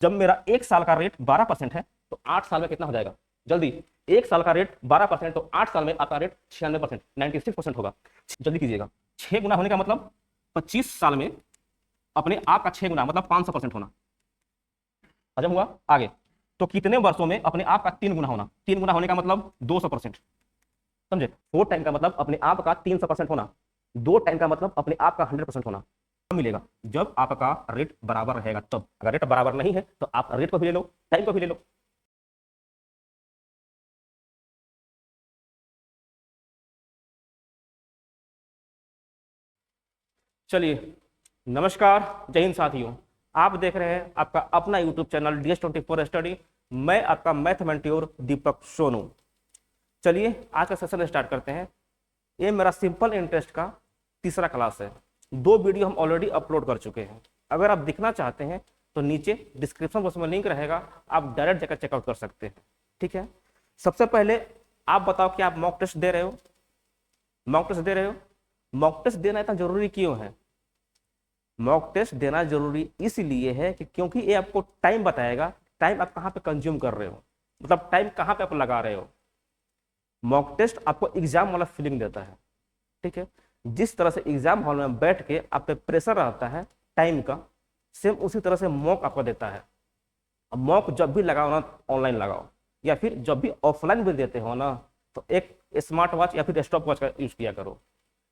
जब मेरा 1 साल का रेट 12% है तो 8 साल में कितना हो जाएगा? जल्दी, 1 साल का रेट 12% तो 8 साल में आपका रेट 96%, 96% होगा। जल्दी कीजिएगा। 6 गुना होने का मतलब 25 साल में अपने आप का 6 गुना मतलब 500% होना। हजम हुआ? आगे, तो कितने वर्षों में अपने आप का 3 गुना होना? 3 गुना होने का मतलब 200%। समझे? 4 टाइम का मतलब अपने आप का 300% होना, 2 टाइम का मतलब अपने आप का 100% होना। मिलेगा जब आपका रेट बराबर रहेगा तब। अगर रेट बराबर नहीं है तो आप रेट को भी ले लो, टाइम को भी ले लो। चलिए, नमस्कार, जय हिंद साथियों। आप देख रहे हैं आपका अपना यूट्यूब चैनल DS24 स्टडी। मैं आपका मैथ मेंटोर दीपक सोनू। चलिए आज का सेशन स्टार्ट करते हैं। ये मेरा सिंपल इंटरेस्ट का तीसरा क्लास है। 2 वीडियो हम ऑलरेडी अपलोड कर चुके हैं। अगर आप दिखना चाहते हैं तो नीचे डिस्क्रिप्शन बॉक्स में लिंक रहेगा, आप डायरेक्ट जाकर चेकआउट कर सकते हैं। ठीक है, सबसे पहले आप बताओ कि आप मॉक टेस्ट दे रहे हो? मॉक टेस्ट दे रहे हो? मॉक टेस्ट देना इतना जरूरी क्यों है? मॉक टेस्ट देना जरूरी इसलिए है कि क्योंकि ये आपको टाइम बताएगा, टाइम आप कहाँ पे कंज्यूम कर रहे हो, मतलब टाइम कहाँ पे आप लगा रहे हो। मॉक टेस्ट आपको एग्जाम वाला फीलिंग देता है। ठीक है, जिस तरह से एग्जाम हॉल में बैठ के आप पे प्रेशर रहता है टाइम का, सेम उसी तरह से मॉक आपको देता है। मॉक जब भी लगाओ ना, ऑनलाइन लगाओ या फिर जब भी ऑफलाइन भी देते हो ना, तो एक स्मार्ट वॉच या फिर स्टॉप वॉच का यूज किया करो।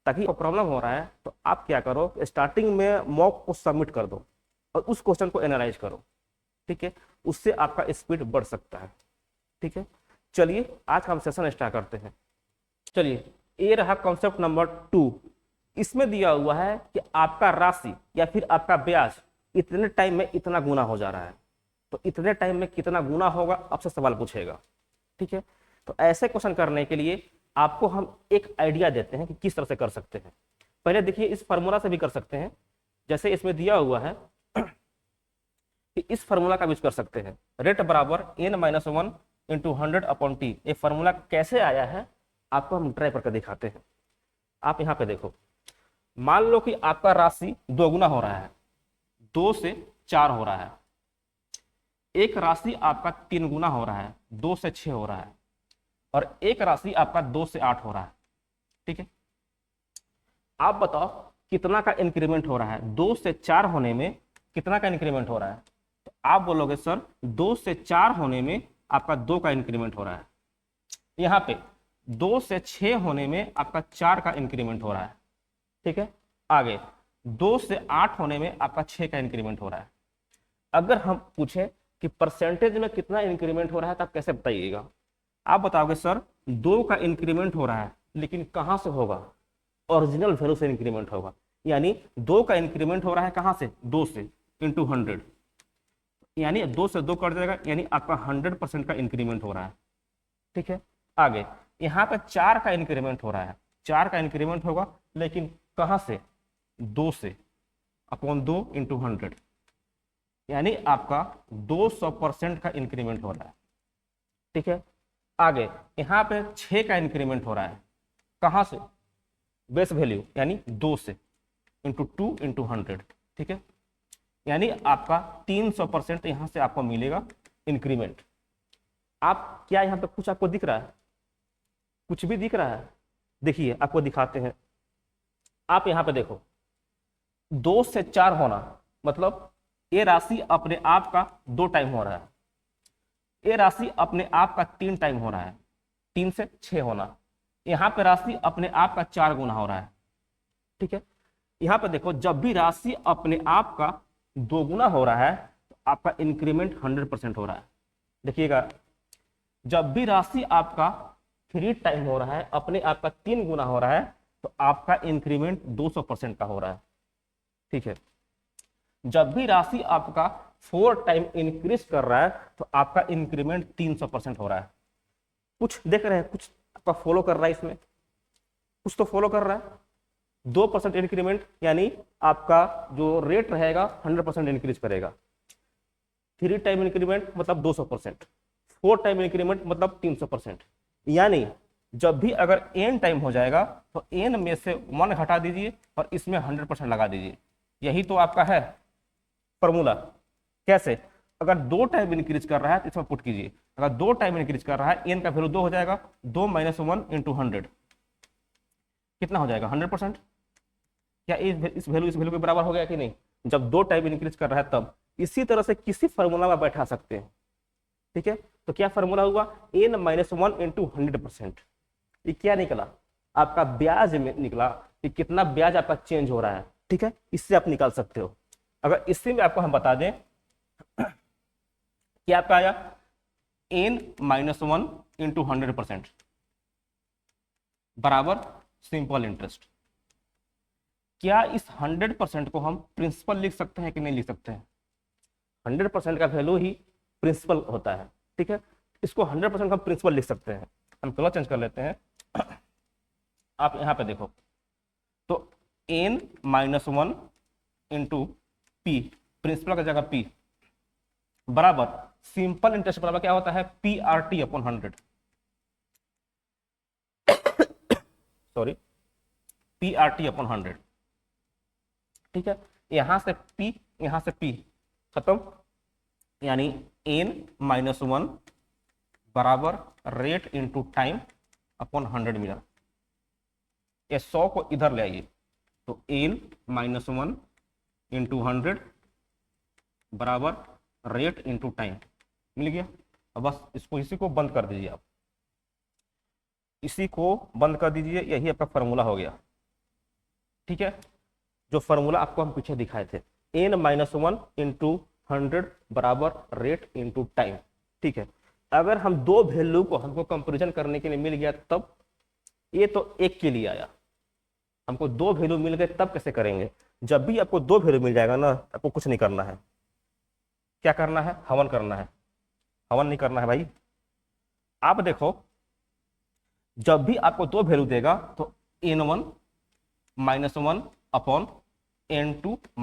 ताकि प्रॉब्लम हो रहा है तो आप क्या करो, स्टार्टिंग में मॉक को सबमिट कर दो और उस क्वेश्चन को एनालाइज करो। ठीक है, उससे आपका स्पीड बढ़ सकता है। ठीक है, चलिए आज का हम सेशन स्टार्ट करते हैं। चलिए, ये रहा कॉन्सेप्ट नंबर 2। इसमें दिया हुआ है कि आपका राशि या फिर आपका ब्याज इतने टाइम में इतना गुना हो जा रहा है, तो इतने टाइम में कितना गुना होगा आपसे सवाल पूछेगा। ठीक है, तो ऐसे क्वेश्चन करने के लिए आपको हम एक आइडिया देते हैं कि किस तरह से कर सकते हैं। पहले देखिए, इस फार्मूला से भी कर सकते हैं, जैसे इसमें दिया हुआ है कि इस फार्मूला का यूज कर सकते हैं। रेट बराबर n-1 इंटू 100/t। ये फार्मूला कैसे आया है आपको हम ट्राई करके दिखाते हैं। आप यहाँ पे देखो, मान लो कि आपका राशि 2 गुना हो रहा है, 2 से 4 हो रहा है। एक राशि आपका 3 गुना हो रहा है, 2 से 6 हो रहा है, और एक राशि आपका 2 से 8 हो रहा है। ठीक है, आप बताओ कितना का इंक्रीमेंट हो रहा है? 2 से 4 होने में कितना का इंक्रीमेंट हो रहा है? तो आप बोलोगे सर 2 से 4 होने में आपका 2 का इंक्रीमेंट हो रहा है। यहाँ पे 2 से 6 होने में आपका 4 का इंक्रीमेंट हो रहा है। ठीक है, आगे 2 से 8 होने में आपका 6 का इंक्रीमेंट हो रहा है। अगर हम पूछे कि परसेंटेज में कितना इंक्रीमेंट हो रहा है तो आप कैसे बताइएगा? आप बताओगे सर 2 का इंक्रीमेंट हो रहा है, लेकिन कहां से होगा? ओरिजिनल वैल्यू से इंक्रीमेंट होगा। यानी 2 का इंक्रीमेंट हो रहा है कहां से? 2 से इंटू 100, यानी 2 से 2 कट जाएगा, यानी आपका 100% का इंक्रीमेंट हो रहा है। ठीक है, आगे यहाँ पे 4 का इंक्रीमेंट हो रहा है, 4 का इंक्रीमेंट होगा, लेकिन कहां से? 2 से, अपॉन 2 इंटू 100, यानी आपका 200% का इंक्रीमेंट हो रहा है। ठीक है, आगे यहाँ पे 6 का इंक्रीमेंट हो रहा है, कहां से? बेस वैल्यू यानी 2 से, इंटू 2 इंटू 100। ठीक है, यानी आपका 300% यहां से आपको मिलेगा इंक्रीमेंट। आप क्या यहाँ पे कुछ आपको दिख रहा है? कुछ भी दिख रहा है? देखिए आपको दिखाते हैं। आप यहाँ पे देखो, 2 से 4 होना मतलब ये राशि अपने आप का 2 टाइम हो रहा है, ये राशि अपने आप का 3 टाइम हो रहा है, 3 से 6 होना। यहाँ पे राशि अपने आप का 4 गुना हो रहा है। ठीक है, यहाँ पे देखो, जब भी राशि अपने आप का 2 गुना हो रहा है तो आपका इंक्रीमेंट 100% हो रहा है। देखिएगा, जब भी राशि आपका 3 टाइम हो रहा है, अपने आप का 3 गुना हो रहा है, तो आपका इंक्रीमेंट 200% का हो रहा है। ठीक है, जब भी राशि आपका 4 टाइम इंक्रीज कर रहा है तो आपका इंक्रीमेंट 300% हो रहा है। कुछ देख रहे हैं? कुछ आपका फॉलो कर रहा है इसमें? कुछ तो फॉलो कर रहा है। 2% इंक्रीमेंट यानी आपका जो रेट रहेगा 100% इंक्रीज करेगा। 3 टाइम इंक्रीमेंट मतलब 200%, 4 टाइम इंक्रीमेंट मतलब 300%। यानी जब भी अगर n टाइम हो जाएगा तो n में से 1 घटा दीजिए और इसमें 100% लगा दीजिए। यही तो आपका है फॉर्मूला। कैसे? अगर 2 टाइम इंक्रीज कर रहा है तो इसमें पुट कीजिए, अगर 2 टाइम इंक्रीज कर रहा है एन का वैल्यू 2 हो जाएगा, 2 - 1 × 100 कितना हो जाएगा 100%। क्या इस वैल्यू के बराबर हो गया कि नहीं, जब 2 टाइम इंक्रीज कर रहा है तब। इसी तरह से किसी फॉर्मूला में बैठा सकते हैं, ठीक है। तो क्या फॉर्मूला हुआ, n - 1 × 100%। ये क्या निकला, आपका ब्याज में निकला कि कितना ब्याज आपका चेंज हो रहा है, ठीक है। इससे आप निकाल सकते हो। अगर इससे भी आपको हम बता दें कि आपका आया n - 1 × 100% बराबर सिंपल इंटरेस्ट। क्या इस 100% को हम प्रिंसिपल लिख सकते हैं कि नहीं लिख सकते हैं, 100% का वैल्यू ही प्रिंसिपल होता है, ठीक है। इसको 100% का प्रिंसिपल लिख सकते हैं। हम कलर चेंज कर लेते हैं। आप यहां पे देखो तो n - 1 × p, प्रिंसिपल का जगह p बराबर सिंपल इंटरेस्ट बराबर क्या होता है, PRT/100, सॉरी PRT/100, ठीक है। यहां से p, यहां से p खत्म, यानी n - 1 बराबर rate into time upon 100 metre. ये 100 को इधर ले आइए तो n - 1 × 100 बराबर रेट इंटू टाइम मिल गया। अब बस इसको इसी को बंद कर दीजिए, आप इसी को बंद कर दीजिए, यही आपका फॉर्मूला हो गया, ठीक है। जो फॉर्मूला आपको हम पीछे दिखाए थे, n - 1 × 100 बराबर रेट इंटू टाइम, ठीक है। अगर हम दो वैल्यू को हमको कंपैरिजन करने के लिए मिल गया तब, ये तो एक के लिए आया, हमको दो वैल्यू मिल गए तब कैसे करेंगे। जब भी आपको दो वैल्यू मिल जाएगा ना, आपको कुछ नहीं करना है। क्या करना है, हवन करना है। हवन नहीं करना है भाई। आप देखो जब भी आपको दो वैल्यू देगा तो n1 - 1 अपॉन n2 -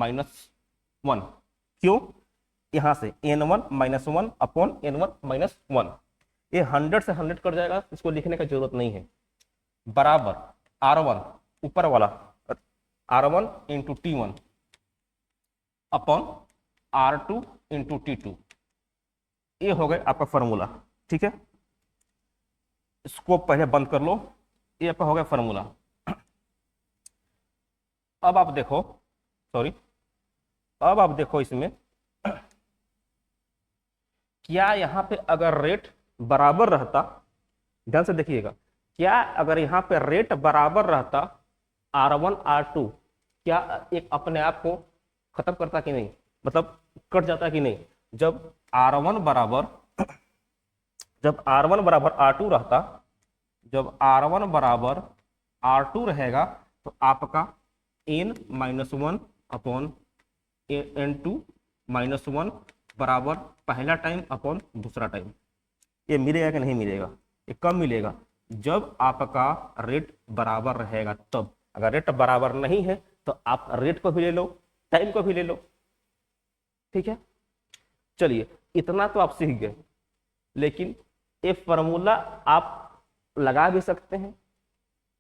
1, क्यों, यहां से n1 - 1 अपॉन n1 - 1, ये 100 से 100 कट जाएगा, इसको लिखने की जरूरत नहीं है। बराबर R1 ऊपर वाला R1 × T1 upon R2 × T2, ये हो गए आपका फॉर्मूला, ठीक है। इसको पहले बंद कर लो, ये आपका हो गया फॉर्मूला। अब आप देखो, सॉरी, अब आप देखो इसमें क्या यहां पे अगर रेट बराबर रहता, ध्यान से देखिएगा, क्या अगर यहां पे रेट बराबर रहता R1 R2, क्या एक अपने आप को खत्म करता कि नहीं, मतलब कट जाता कि नहीं। जब R1 बराबर R2 रहता, जब R1 बराबर R2 रहेगा तो आपका n - 1 अपॉन n2 - 1 बराबर पहला टाइम अपॉन दूसरा टाइम। ये मिलेगा कि नहीं मिलेगा, ये कब मिलेगा, जब आपका रेट बराबर रहेगा तब। अगर रेट बराबर नहीं है तो आप रेट को भी ले लो, टाइम को भी ले लो, ठीक है। चलिए इतना तो आप सीख गए, लेकिन ये फॉर्मूला आप लगा भी सकते हैं,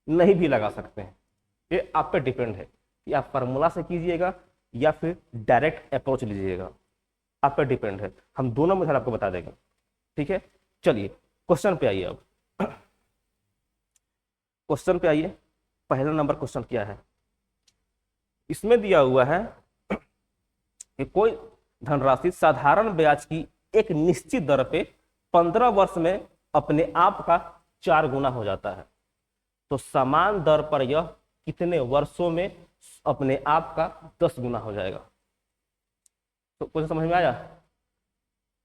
नहीं भी लगा सकते हैं, ये आप पे डिपेंड है कि आप फॉर्मूला से कीजिएगा या फिर डायरेक्ट अप्रोच लीजिएगा, आप पे डिपेंड है। हम दोनों मेथड आपको बता देंगे, ठीक है। चलिए क्वेश्चन पे आइए। अब क्वेश्चन पे आइए। पहला नंबर क्वेश्चन क्या है, इसमें दिया हुआ है कि कोई धनराशि साधारण ब्याज की एक निश्चित दर पे 15 वर्ष में अपने आप का 4 गुना हो जाता है, तो समान दर पर यह कितने वर्षों में अपने आप का 10 गुना हो जाएगा। तो क्वेश्चन समझ में आया।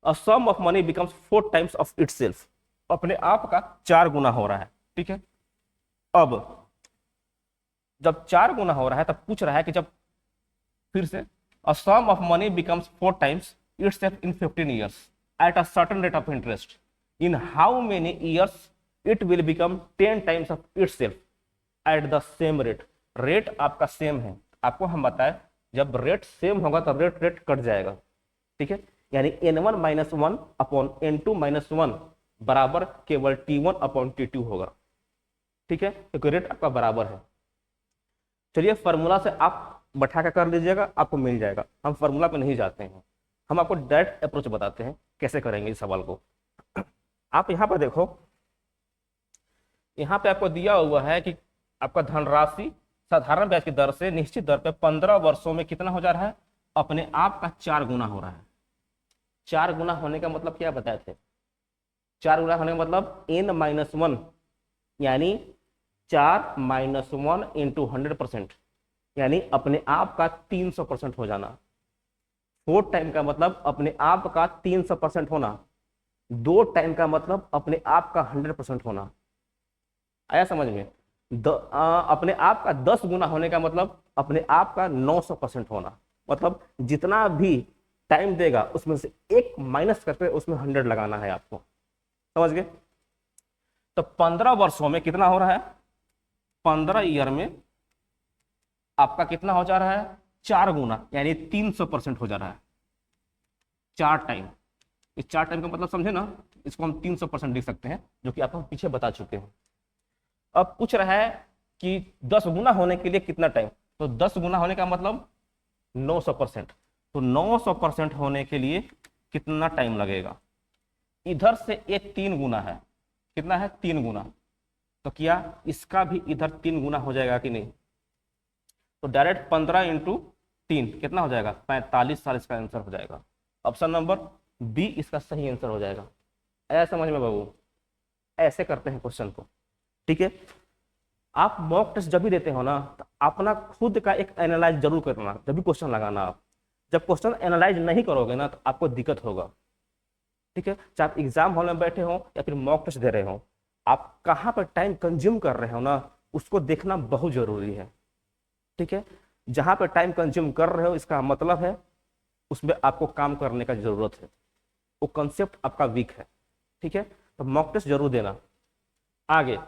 A sum of money becomes 4 times of itself, अपने आप का 4 गुना हो रहा है, ठीक है। अब जब 4 गुना हो रहा है तब पूछ रहा है कि जब फिर से a sum of money becomes 4 times itself in 15 years at a certain rate of interest, in how many years it will become 10 times of itself at the same rate। Rate आपका सेम है, आपको हम बताएं जब rate same होगा तो rate cut जाएगा, ठीक है। यानी n1 - 1 अपॉन n2 - 1 बराबर केवल t1 अपॉन t2 होगा, ठीक है, क्योंकि रेट आपका बराबर है। चलिए फॉर्मूला से आप बैठा कर लीजिएगा, आपको मिल जाएगा। हम फॉर्मूला पे नहीं जाते हैं, हम आपको डायरेक्ट अप्रोच बताते हैं कैसे करेंगे इस सवाल को। आप यहाँ पर देखो, यहाँ पे आपको दिया हुआ है कि आपका धनराशि साधारण ब्याज की दर से निश्चित दर पे 15 वर्षों में कितना हो जा रहा है, अपने आप का 4 गुना हो रहा है। 4 गुना होने का मतलब क्या बताए थे, 4 गुना होने का मतलब n-1 यानी 4-1 इंटू 100%, यानी अपने आप का 300% हो जाना। 4 टाइम का मतलब अपने आप का 300% होना, 2 टाइम का मतलब अपने आप का 100% होना। आया समझ में? अपने आप का 10 गुना होने का मतलब अपने आप का 900% होना। मतलब जितना भी टाइम देगा उसमें से 1 माइनस करके उसमें 100 लगाना है आपको, समझ गए? तो 15 वर्षों में कितना हो रहा है, 15 ईयर में आपका कितना हो जा रहा है, 4 गुना यानी 300% हो जा रहा है। 4 टाइम, इस 4 टाइम का मतलब समझे ना, इसको हम 300% लिख सकते हैं, जो कि आपको हम पीछे बता चुके हैं। अब पूछ रहा है कि 10 गुना होने के लिए कितना टाइम, तो 10 गुना होने का मतलब 900%, तो 900% होने के लिए कितना टाइम लगेगा। इधर से एक 3 गुना है, कितना है, 3 गुना, तो क्या इसका भी इधर 3 गुना हो जाएगा कि नहीं? तो डायरेक्ट 15 इंटू 3 कितना हो जाएगा, 45 साल इसका आंसर हो जाएगा। ऑप्शन नंबर बी इसका सही आंसर हो जाएगा। ऐसा समझ में बाबू, ऐसे करते हैं क्वेश्चन को, ठीक है? आप मॉक टेस्ट जब भी देते हो ना, तो अपना खुद का एक एनालाइज जरूर करना जब भी क्वेश्चन लगाना। आप जब क्वेश्चन एनालाइज नहीं करोगे ना, तो आपको दिक्कत होगा, ठीक है? चाहे आप एग्जाम हॉल में बैठे हो या फिर मॉक टेस्ट दे रहे हो, आप कहाँ पर टाइम कंज्यूम कर रहे हो ना, उसको देखना बहुत जरूरी है, ठीक है? जहां पर टाइम कंज्यूम कर रहे हो इसका मतलब है उसमें आपको काम करने का जरूरत है, वो कंसेप्ट आपका वीक है, ठीक है? तो मॉक टेस्ट जरूर देना। आगे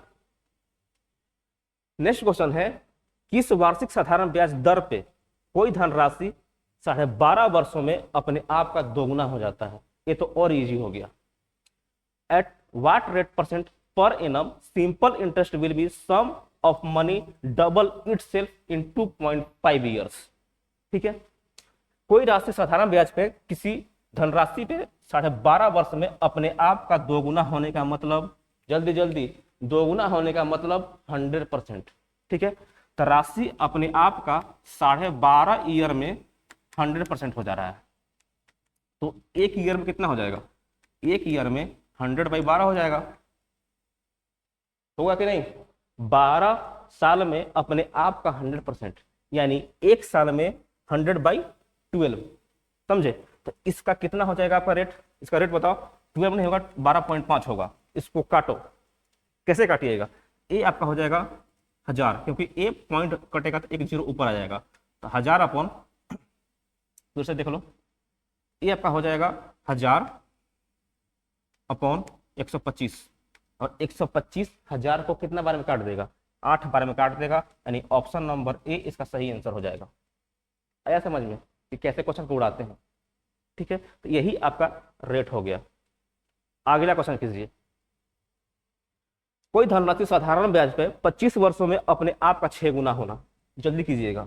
नेक्स्ट क्वेश्चन है, किस वार्षिक साधारण ब्याज दर पे कोई धनराशि 12.5 वर्षों में अपने आप का दोगुना हो जाता है? ये तो और इजी हो गया। एट व्हाट रेट परसेंट पर annum simple interest will be sum of money double itself in 2.5 years, ठीक है? कोई राशि साधारण ब्याज पे किसी धनराशि पे 12.5 वर्ष में अपने आप का दोगुना होने का मतलब, जल्दी जल्दी, दोगुना होने का मतलब 100%, ठीक है? तो राशि अपने आप का 12.5 ईयर में 100% हो जा रहा है, तो एक ईयर में कितना हो जाएगा, एक ईयर में 100/12 हो जाएगा, होगा कि नहीं? 12 साल में अपने आप का 100%, यानी एक साल में 100/12, समझे? तो इसका कितना हो जाएगा आपका रेट, इसका रेट बताओ। 12 नहीं होगा, 12.5 होगा। इसको काटो, कैसे काटिएगा, ए आपका हो जाएगा 1000, क्योंकि ए पॉइंट कटेगा तो एक जीरो ऊपर आ जाएगा, तो 1000 अपॉन, फिर से देख लो, ए आपका हो जाएगा 1000 अपॉन 125, और 125 1000 को कितना बार में काट देगा, 8 बार में काट देगा, यानी ऑप्शन नंबर ए इसका सही आंसर हो जाएगा। आया समझ में कि कैसे क्वेश्चन को उड़ाते हैं, ठीक है? तो यही आपका रेट हो गया। अगला क्वेश्चन कीजिए, कोई धनराशि साधारण ब्याज पे 25 वर्षों में अपने आप का 6 गुना होना, जल्दी कीजिएगा।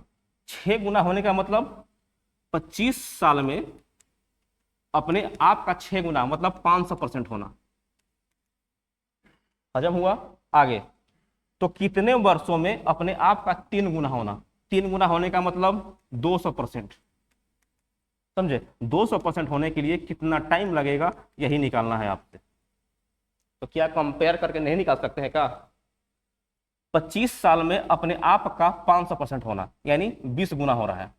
6 गुना होने का मतलब 25 साल में अपने आप का 6 गुना मतलब 500% होना। हजम हुआ? आगे, तो कितने वर्षों में अपने आप का 3 गुना होना? 3 गुना होने का मतलब 200%, समझे? 200% होने के लिए कितना टाइम लगेगा, यही निकालना है आपसे। तो क्या कंपेयर करके नहीं निकाल सकते हैं क्या? 25 साल में अपने आप का 500% होना यानी 20 गुना हो रहा है।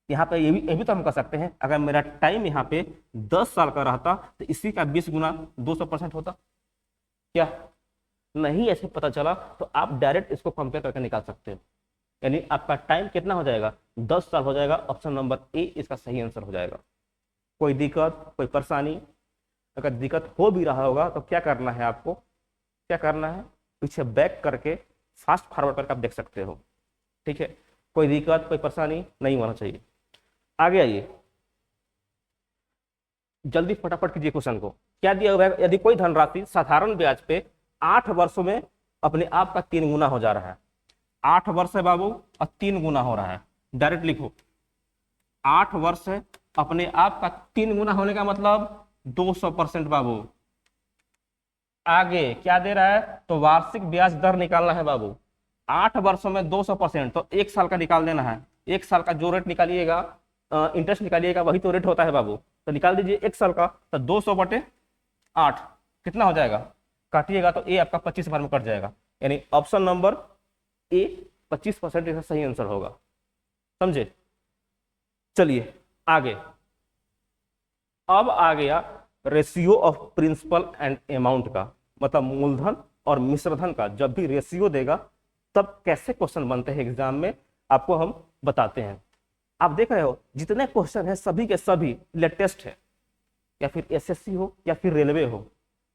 यहाँ पे ये भी तो हम कर सकते हैं, अगर मेरा टाइम यहाँ पे 10 साल का रहता तो इसी का 20 गुना 200% होता। क्या नहीं ऐसे पता चला तो आप डायरेक्ट इसको कंपेयर करके निकाल सकते हो, यानी आपका टाइम कितना हो जाएगा, 10 साल हो जाएगा। ऑप्शन नंबर ए इसका सही आंसर हो जाएगा। कोई दिक्कत, कोई परेशानी? अगर दिक्कत हो भी रहा होगा तो क्या करना है आपको, क्या करना है, पीछे बैक करके फास्ट फॉरवर्ड करके आप देख सकते हो, ठीक है? कोई दिक्कत, कोई परेशानी नहीं होना चाहिए। आगे आइए, जल्दी फटाफट कीजिए क्वेश्चन को। क्या दिया हुआ है, यदि कोई धनराशि साधारण ब्याज पे 8 वर्षों में अपने आप का 3 गुना हो जा रहा है। 8 वर्ष है बाबू और 3 गुना हो रहा है, डायरेक्ट लिखो, 8 वर्ष है अपने आप का 3 गुना होने का मतलब 200% बाबू। आगे क्या दे रहा है, तो वार्षिक ब्याज दर निकालना है बाबू। 8 वर्षों में 200%, तो 1 साल का निकाल देना है। 1 साल का जो रेट निकालिएगा, इंटरेस्ट निकालिएगा, वही तो रेट होता है बाबू। तो निकाल दीजिए 1 साल का, तो 200/8 कितना हो जाएगा, काटिएगा तो ए आपका 25 बार में कट जाएगा। यानी ऑप्शन नंबर ए 25% इसका सही आंसर होगा। समझे? चलिए आगे। अब आ गया ratio of principal and amount का, मतलब मूलधन और मिश्रधन का जब भी रेशियो देगा तब कैसे क्वेश्चन बनते हैं एग्जाम में, आपको हम बताते हैं। आप देख रहे हो जितने क्वेश्चन है सभी के सभी लेटेस्ट है, या फिर एसएससी हो या फिर रेलवे हो,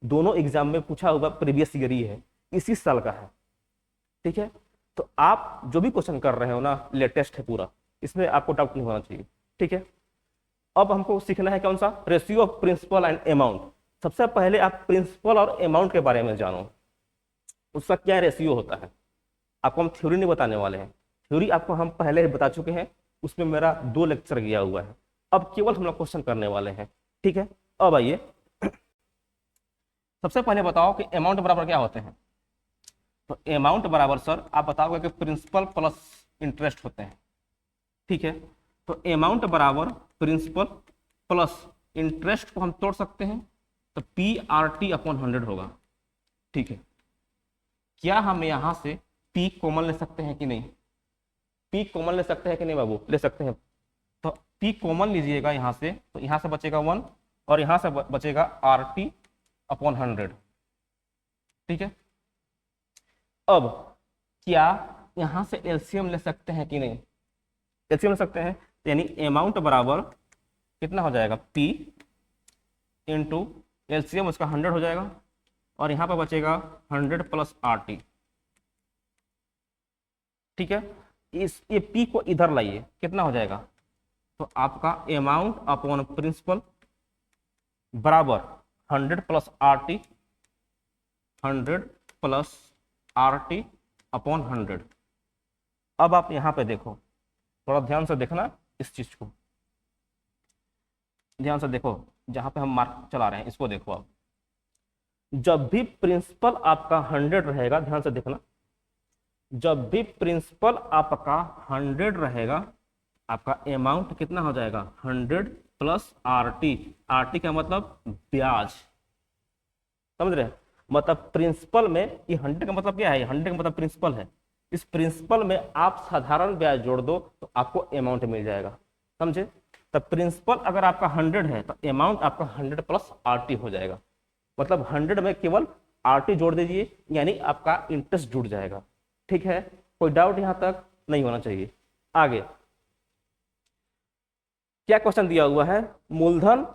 दोनों एग्जाम में पूछा हुआ प्रीवियस ईयर ही है, इसी साल का है। ठीक है, तो आप जो भी क्वेश्चन कर रहे हो ना, लेटेस्ट है पूरा, इसमें आपको डाउट नहीं होना चाहिए। ठीक है, अब हमको सीखना है कौन सा, ratio of principal and amount. सबसे पहले आप प्रिंसिपल और अमाउंट के बारे में जानो, उसका क्या रेशियो होता है। आपको हम थ्योरी नहीं बताने वाले हैं, थ्योरी आपको हम पहले ही बता चुके हैं, उसमें मेरा 2 लेक्चर गया हुआ है। अब केवल हम लोग क्वेश्चन करने वाले हैं। ठीक है, अब आइए सबसे पहले बताओ कि अमाउंट बराबर क्या होते हैं। तो अमाउंट बराबर सर आप बताओगे कि प्रिंसिपल प्लस इंटरेस्ट होते हैं। ठीक है, तो अमाउंट बराबर प्रिंसिपल प्लस इंटरेस्ट को हम तोड़ सकते हैं, तो PRT/100 होगा। ठीक है, क्या हम यहां से P कॉमन ले सकते हैं कि नहीं, P कॉमन ले सकते हैं कि नहीं बाबू, ले सकते हैं। तो P कॉमन लीजिएगा यहां से, तो यहां से बचेगा 1 और यहां से बचेगा RT/100। ठीक है, अब क्या यहां से एलसीएम ले सकते हैं कि नहीं, एलसीएम ले सकते हैं, यानी अमाउंट बराबर कितना हो जाएगा, P इंटू एलसीएम उसका 100 हो जाएगा, और यहां पर बचेगा 100 + RT। ठीक है, इस ये P को इधर लाइए, कितना हो जाएगा, तो आपका अमाउंट अपॉन प्रिंसिपल बराबर 100 + RT, 100 + RT/100। अब आप यहां पे देखो, थोड़ा ध्यान से देखना इस चीज को, ध्यान से देखो, जहां पे हम मार्क चला रहे हैं इसको देखो। आप जब भी प्रिंसिपल आपका 100 रहेगा, ध्यान से देखना, जब भी प्रिंसिपल आपका 100 रहेगा, आपका अमाउंट कितना हो जाएगा, 100 + RT। RT का मतलब ब्याज, समझ रहे हैं, मतलब प्रिंसिपल में ये 100 का मतलब क्या है, 100 का मतलब प्रिंसिपल है। इस प्रिंसिपल में आप साधारण ब्याज जोड़ दो तो आपको अमाउंट मिल जाएगा। समझे, तब प्रिंसिपल अगर आपका 100 है तो अमाउंट आपका 100 + RT हो जाएगा। मतलब 100 में केवल RT जोड़ दीजिए, यानी आपका इंटरेस्ट जुड़ जाएगा। ठीक है, कोई डाउट यहां तक नहीं होना चाहिए। आगे क्या क्वेश्चन दिया हुआ है, मूलधन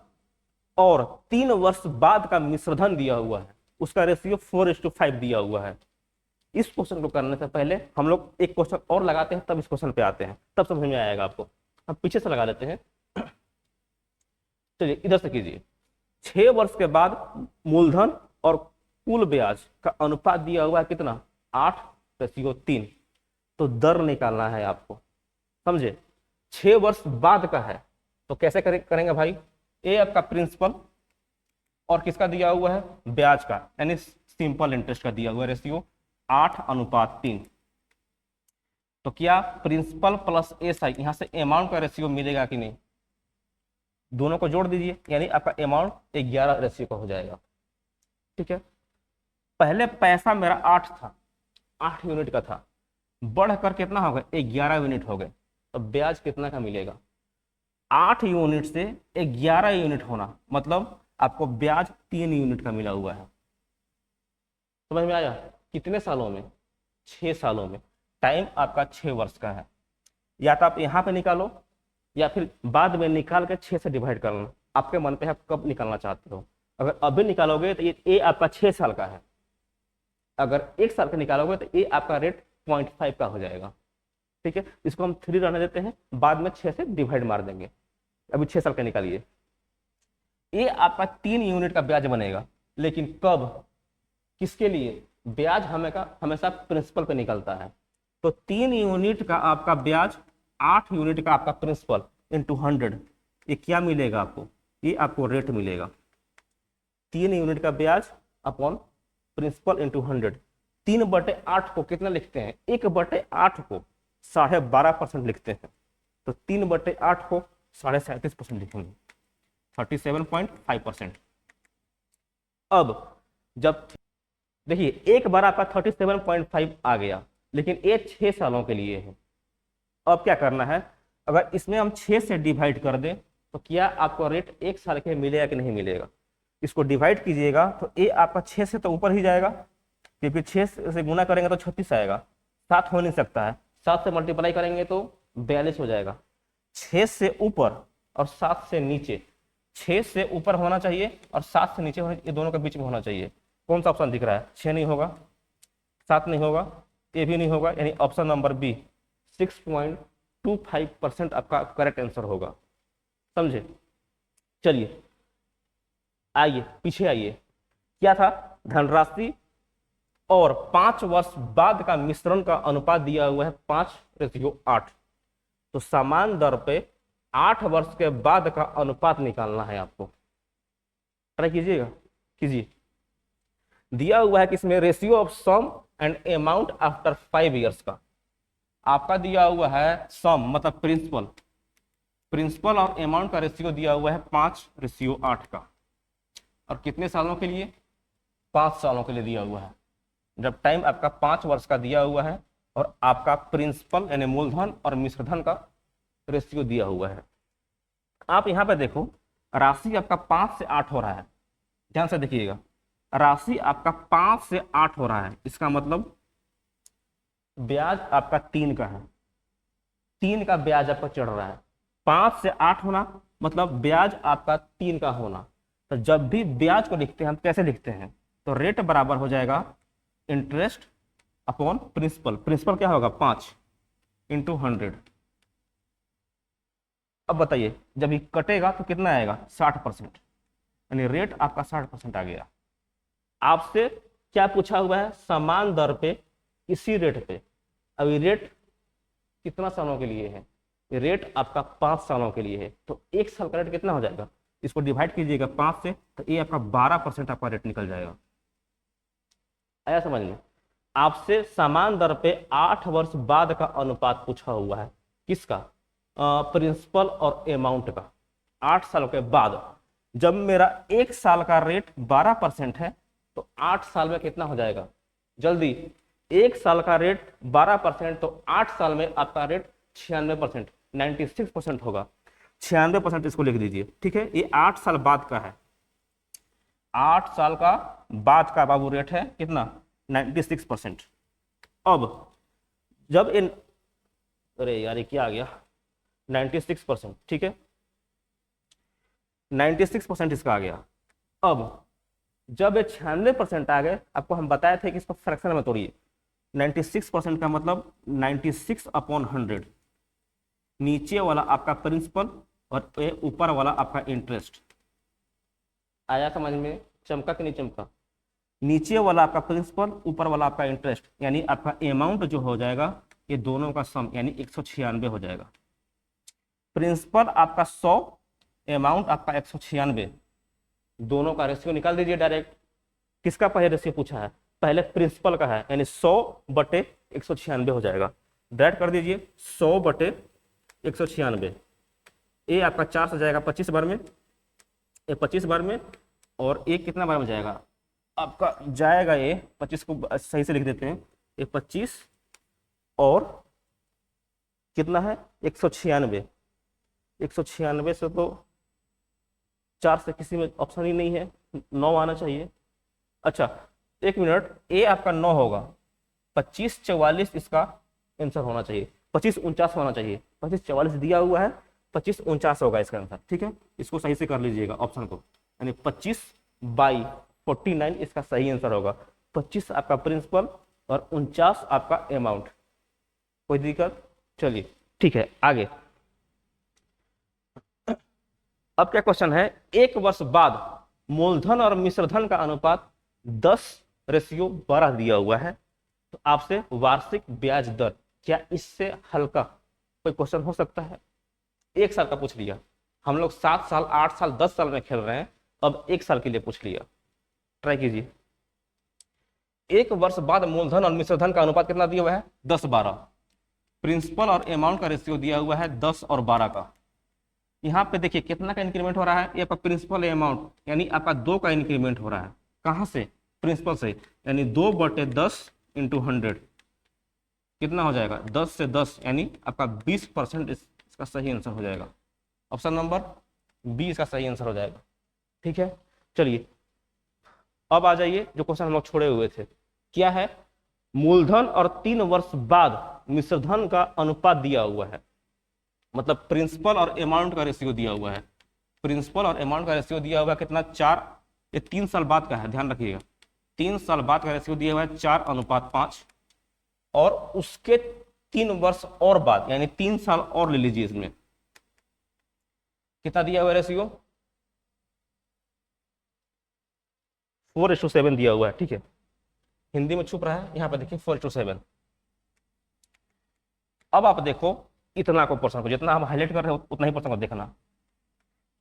और 3 वर्ष बाद का मिश्रधन दिया हुआ है, उसका रेशियो 4:5 दिया हुआ है। इस क्वेश्चन को करने से पहले हम लोग एक क्वेश्चन और लगाते हैं, तब इस क्वेश्चन पे आते हैं, तब समझ में आएगा आपको। हम पीछे से लगा देते हैं, चलिए इधर से कीजिए। 6 वर्ष के बाद मूलधन और कुल ब्याज का अनुपात दिया हुआ है कितना, 8:3। तो दर निकालना है आपको, समझे, 6 वर्ष बाद का है, तो कैसे करेंगे भाई, ए आपका प्रिंसिपल और किसका दिया हुआ है, ब्याज का, यानी सिंपल इंटरेस्ट का दिया हुआ रेशियो 8:3। तो क्या प्रिंसिपल प्लस SI, यहां से अमाउंट का रेशियो मिलेगा कि नहीं, दोनों को जोड़ दीजिए, यानी आपका अमाउंट 11 रेशियो का हो जाएगा। ठीक है, पहले पैसा मेरा 8 था, 8 यूनिट का था, बढ़कर कितना हो गया, 11 यूनिट हो गए, तो ब्याज कितना का मिलेगा, 8 यूनिट से 11 यूनिट होना, मतलब आपको ब्याज 3 यूनिट का मिला हुआ है। समझ में आया, कितने सालों में, 6 सालों में। टाइम आपका 6 वर्ष का है, या तो आप यहां पे निकालो या फिर बाद में निकाल के 6 से डिवाइड कर लेना, आपके मन पे है कब निकालना चाहते हो। अगर अभी निकालोगे तो ये आपका 6 साल का है, अगर 1 साल का निकालोगे तो ये आपका रेट 0.5 का हो जाएगा। ठीक है, इसको हम 3 रहने देते हैं, बाद में 6 से डिवाइड मार देंगे। अभी 6 साल का निकालिए, ये आपका 3 यूनिट का ब्याज बनेगा, लेकिन कब, किसके लिए, ब्याज हमेशा प्रिंसिपल पे निकलता है। तो 3 यूनिट का आपका ब्याज, 8 यूनिट का आपका प्रिंसिपल इंटू 100, ये क्या मिलेगा आपको, ये आपको रेट मिलेगा। 3 यूनिट का ब्याज अपॉन प्रिंसिपल इंटू 100। 3/8 को कितना लिखते हैं, 1/8 को 12.5% लिखते हैं, तो 3/8 को 37.5% लिखेंगे, 37.5%। अब जब देखिए एक बार आपका 37.5 आ गया, लेकिन ये 6 सालों के लिए है। अब क्या करना है, अगर इसमें हम 6 से डिवाइड कर दें तो क्या आपको रेट 1 साल के मिलेगा कि नहीं मिलेगा। इसको डिवाइड कीजिएगा तो ये आपका 6 से तो ऊपर ही जाएगा, क्योंकि 6 से गुना करेंगे तो 36 आएगा, 7 हो नहीं सकता है, 7 से मल्टीप्लाई करेंगे तो 42 हो जाएगा। 6 से ऊपर और 7 से नीचे, 6 से ऊपर होना चाहिए और 7 से नीचे ये दोनों के बीच में होना चाहिए। कौन सा ऑप्शन दिख रहा है, 6 नहीं होगा, 7 नहीं होगा, ये भी नहीं होगा, यानी ऑप्शन नंबर बी 6.25% आपका करेक्ट आंसर होगा। समझे। चलिए आइए पीछे आइए, क्या था, धनराशि और 5 वर्ष बाद का मिश्रण का अनुपात दिया हुआ है 5:8। तो समान दर पे 8 वर्ष के बाद का अनुपात निकालना है आपको। ट्राई कीजिएगा, कीजिए। दिया हुआ है कि इसमें ratio of sum and amount after 5 years का आपका दिया हुआ है सम मतलब प्रिंसिपल और अमाउंट का रेशियो दिया हुआ है 5:8 का, और कितने सालों के लिए, 5 सालों के लिए दिया हुआ है। जब टाइम आपका 5 वर्ष का दिया हुआ है और आपका प्रिंसिपल यानी मूलधन और मिश्रधन का रेशियो दिया हुआ है। आप यहां पे देखो राशि आपका 5 से 8 हो रहा है, ध्यान से देखिएगा, राशि आपका 5 से 8 हो रहा है, इसका मतलब ब्याज आपका 3 का है, 3 का ब्याज आपका चढ़ रहा है। 5 से 8 होना मतलब ब्याज आपका 3 का होना। तो जब भी ब्याज को लिखते हैं हम कैसे लिखते हैं, तो रेट बराबर हो जाएगा इंटरेस्ट अपॉन प्रिंसिपल। प्रिंसिपल क्या होगा, 5 इंटू 100। अब बताइए जब ये कटेगा तो कितना आएगा, 60%, यानी रेट आपका 60% आ गया। आपसे क्या पूछा हुआ है, समान दर पे इसी रेट पे। अब ये रेट कितना सालों के लिए है, ये रेट आपका 5 सालों के लिए है, तो 1 साल का रेट कितना हो जाएगा, इसको डिवाइड कीजिएगा 5 से, तो ये आपका 12% आपका रेट निकल जाएगा। आया समझ में। आपसे समान दर पे 8 वर्ष बाद का अनुपात पूछा हुआ है, किसका, प्रिंसिपल और अमाउंट का। 8 साल के बाद जब मेरा 1 साल का रेट 12% है, तो 8 साल में कितना हो जाएगा, जल्दी, 1 साल का रेट 12%, तो 8 साल में आपका रेट 96%, 96% होगा। 96% इसको लिख दीजिए, ठीक है। ये 8 साल बाद का है, 8 साल का बाद का बाबू रेट है कितना, 96%। अब जब इन, अरे यार ये क्या आ गया, 96%, ठीक है, 96% इसका आ गया। अब जब ये 96% आ गए, आपको हम बताए थे कि इसको फ्रैक्शन में तोड़िए। 96% का मतलब 96/100, नीचे वाला आपका प्रिंसिपल और ऊपर वाला आपका इंटरेस्ट। आया समझ में, चमका कि नहीं चमका। नीचे वाला आपका प्रिंसिपल, ऊपर वाला आपका इंटरेस्ट, यानी आपका अमाउंट जो हो जाएगा ये दोनों का सम, यानी 196 हो जाएगा। प्रिंसिपल आपका 100, अमाउंट आपका 196, दोनों का रेशियो निकाल दीजिए डायरेक्ट। किसका पहले रेशियो पूछा है, पहले प्रिंसिपल का है, यानी 100/196 हो जाएगा। डायरेक्ट कर दीजिए 100/196। ये आपका 4 से जाएगा 25 बार में, ये 25 बार में, और ये कितना बार में जाएगा आपका, जाएगा ये 25 को सही से लिख देते हैं, ये 25 और कितना है 196। 196 से तो 4 से किसी में ऑप्शन ही नहीं है, 9 आना चाहिए। अच्छा 1 मिनट, ये आपका 9 होगा, 25/44 इसका आंसर होना चाहिए, 25/49 होना चाहिए। 25/44 दिया हुआ है, 25/49 होगा इसका आंसर, ठीक है। इसको सही से कर लीजिएगा ऑप्शन को, यानी 25/49 इसका सही आंसर होगा। 25 आपका प्रिंसिपल और 49 आपका अमाउंट। कोई दिक्कत, चलिए ठीक है आगे। अब क्या क्वेश्चन है, 1 वर्ष बाद मूलधन और मिश्रधन का अनुपात 10:12 दिया हुआ है, तो आपसे वार्षिक ब्याज दर, क्या इससे हल्का कोई क्वेश्चन हो सकता है। 1 साल का पूछ लिया, हम लोग 7 साल 8 साल 10 साल में खेल रहे हैं, अब 1 साल के लिए पूछ लिया। ट्राई कीजिए। 1 वर्ष बाद मूलधन और मिश्र धन का अनुपात कितना दिया हुआ है? 10-12। प्रिंसिपल और अमाउंट का रेशियो दिया हुआ है 10 और 12 का। यहाँ पे देखिए कितना का इंक्रीमेंट हो रहा है, ये आपका प्रिंसिपल अमाउंट यानी आपका 2 का इंक्रीमेंट हो रहा है। कहाँ से? प्रिंसिपल से, यानी 2/10 × 100 कितना हो जाएगा? 10 से 10 यानी आपका 20% इसका सही आंसर हो जाएगा। ऑप्शन नंबर बी इसका सही आंसर हो जाएगा। ठीक है, चलिए अब आ जाइए जो क्वेश्चन हम लोग छोड़े हुए थे। क्या है? मूलधन और 3 वर्ष बाद मिश्रधन का अनुपात दिया हुआ है, मतलब प्रिंसिपल और अमाउंट का रेशियो दिया हुआ है। प्रिंसिपल और अमाउंट का रेशियो दिया हुआ है कितना? 4। ये 3 साल बाद का है, ध्यान रखिएगा। 3 साल बाद का रेशियो दिया हुआ है 4:5, और उसके 3 वर्ष और बाद यानी 3 साल और ले लीजिए, इसमें कितना दिया हुआ है रेशियो? 4:7 दिया हुआ है। ठीक है, हिंदी में छुप रहा है, यहां पर देखिए 4:7। अब आप देखो इतना को पोर्शन को, जितना हम हाईलाइट कर रहे हैं उतना ही पोर्शन को देखना,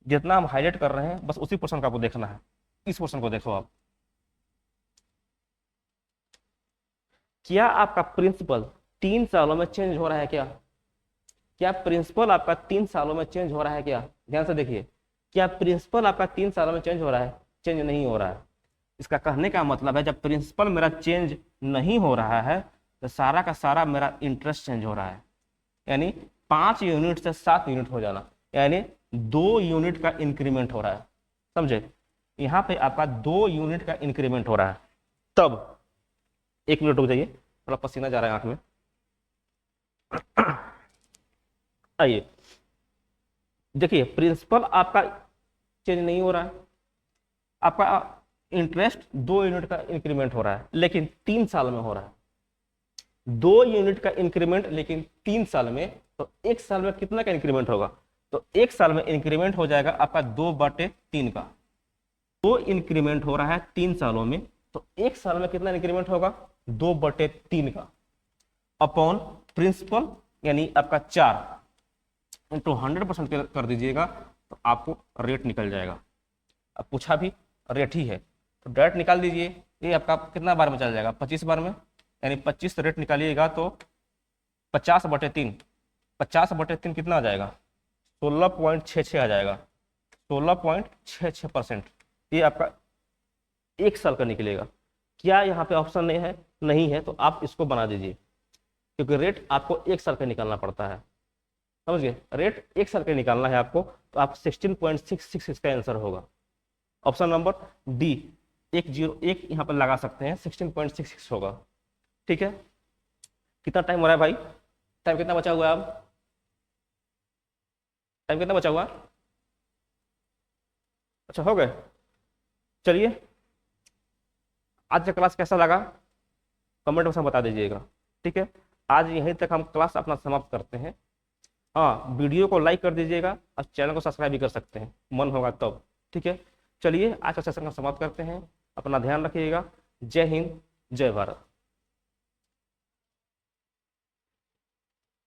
जितना हम हाईलाइट कर रहे हैं बस उसी पोर्शन का आपको देखना है। इस पोर्शन को देखो आप। क्या आपका प्रिंसिपल 3 सालों में चेंज हो रहा है क्या? क्या प्रिंसिपल आपका 3 सालों में चेंज हो रहा है क्या? ध्यान से देखिए, क्या प्रिंसिपल आपका 3 सालों में चेंज हो रहा है? चेंज नहीं हो रहा है। इसका कहने का मतलब है जब प्रिंसिपल मेरा चेंज नहीं हो रहा है तो सारा का सारा मेरा इंटरेस्ट चेंज हो रहा है, यानी 5 यूनिट से 7 यूनिट हो जाना, यानी 2 यूनिट का इंक्रीमेंट हो रहा है। समझे? यहाँ पे आपका 2 यूनिट का इंक्रीमेंट हो रहा है। तब 1 मिनट रुक जाइए, थोड़ा पसीना जा रहा है आंख में। आइए देखिए, प्रिंसिपल आपका चेंज नहीं हो रहा है, आपका इंटरेस्ट 2 यूनिट का इंक्रीमेंट हो रहा है, लेकिन 3 साल में हो रहा है। 2 यूनिट का इंक्रीमेंट लेकिन 3 साल में, तो 1 साल में कितना का इंक्रीमेंट होगा? तो 1 साल में इंक्रीमेंट हो जाएगा आपका 2/3 का। 2 इंक्रीमेंट हो रहा है 3 सालों में, तो 1 साल में कितना इंक्रीमेंट होगा? 2/3 का, अपॉन प्रिंसिपल यानी आपका 4 × 100% कर दीजिएगा तो आपको रेट निकल जाएगा। अब पूछा भी रेट ही है तो डायरेक्ट निकाल दीजिए। ये आपका कितना बार में चल जाएगा? 25 बार में, यानी 25 रेट निकालिएगा तो 50/3, 50/3 कितना आ जाएगा? 16.66 आ जाएगा, 16.66%। ये आपका 1 साल का निकलेगा। क्या यहाँ पे ऑप्शन नहीं है? नहीं है, तो आप इसको बना दीजिए, क्योंकि रेट आपको 1 साल का निकालना पड़ता है। समझ गए? रेट 1 साल का निकालना है आपको, तो आप 16.66 इसका आंसर होगा। ऑप्शन नंबर डी 101 यहाँ पर लगा सकते हैं, 16.66 होगा। ठीक है, कितना टाइम हो रहा है भाई? टाइम कितना बचा हुआ है? अब टाइम कितना बचा हुआ? अच्छा, हो गए। चलिए, आज का क्लास कैसा लगा कमेंट में बता दीजिएगा। ठीक है, आज यहीं तक हम क्लास अपना समाप्त करते हैं। हाँ, वीडियो को लाइक कर दीजिएगा और चैनल को सब्सक्राइब भी कर सकते हैं, मन होगा तब। ठीक है, चलिए आज का सेशन का समाप्त करते हैं। अपना ध्यान रखिएगा। जय हिंद, जय भारत।